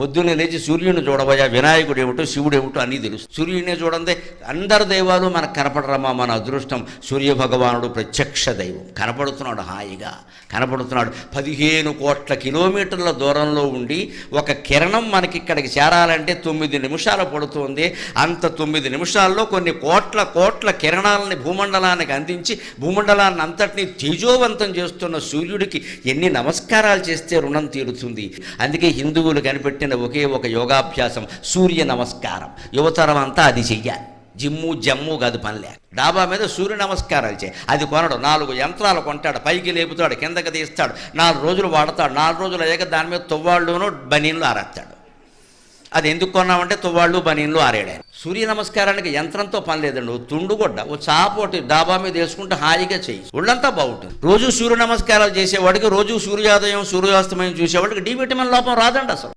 పొద్దున్నే లేచి సూర్యుని చూడబోయా, వినాయకుడు ఏమిటో శివుడు ఏమిటో అన్నీ తెలుసు. సూర్యుడినే చూడండి, అందరు దైవాలు మనకు కనపడరమ్మా, మన అదృష్టం. సూర్య భగవానుడు ప్రత్యక్ష దైవం, కనపడుతున్నాడు, హాయిగా కనపడుతున్నాడు. 15 కోట్ల కిలోమీటర్ల దూరంలో ఉండి ఒక కిరణం మనకి ఇక్కడికి చేరాలంటే 9 నిమిషాలు పడుతుంది. అంత 9 నిమిషాల్లో కొన్ని కోట్ల కిరణాలని భూమండలానికి అందించి భూమండలాన్ని అంతటినీ తేజోవంతం చేస్తున్న సూర్యుడికి ఎన్ని నమస్కారాలు చేస్తే రుణం తీరుతుంది. అందుకే హిందువులు కనిపెట్టిన ఒకే ఒక యోగాభ్యాసం సూర్య నమస్కారం. యువతరం అంతా అది చెయ్యాలి. జమ్ము కాదు పనిలే. డాబా మీద సూర్య నమస్కారాలు చేయి. అది కొనడు, 4 యంత్రాలు కొంటాడు, పైకి లేపుతాడు, కిందకి తీస్తాడు, 4 రోజులు వాడతాడు. 4 రోజులు అయ్యాక దాని మీద తువ్వాళ్ళును బనీన్లు ఆరేస్తాడు. అది ఎందుకు కొన్నామంటే తువ్వాళ్ళు బనీన్లు ఆరేడారు. సూర్య నమస్కారానికి యంత్రంతో పని లేదండి. తుండుగొడ్డ ఓ చాపోటి డాబా మీద వేసుకుంటే హాయిగా చేయి, ఒళ్ళంతా బాగుంటుంది. రోజు సూర్య నమస్కారాలు చేసేవాడికి, రోజు సూర్యోదయం సూర్యాస్తమయం చూసేవాడికి డి విటమిన్ లోపం రాదండి అసలు.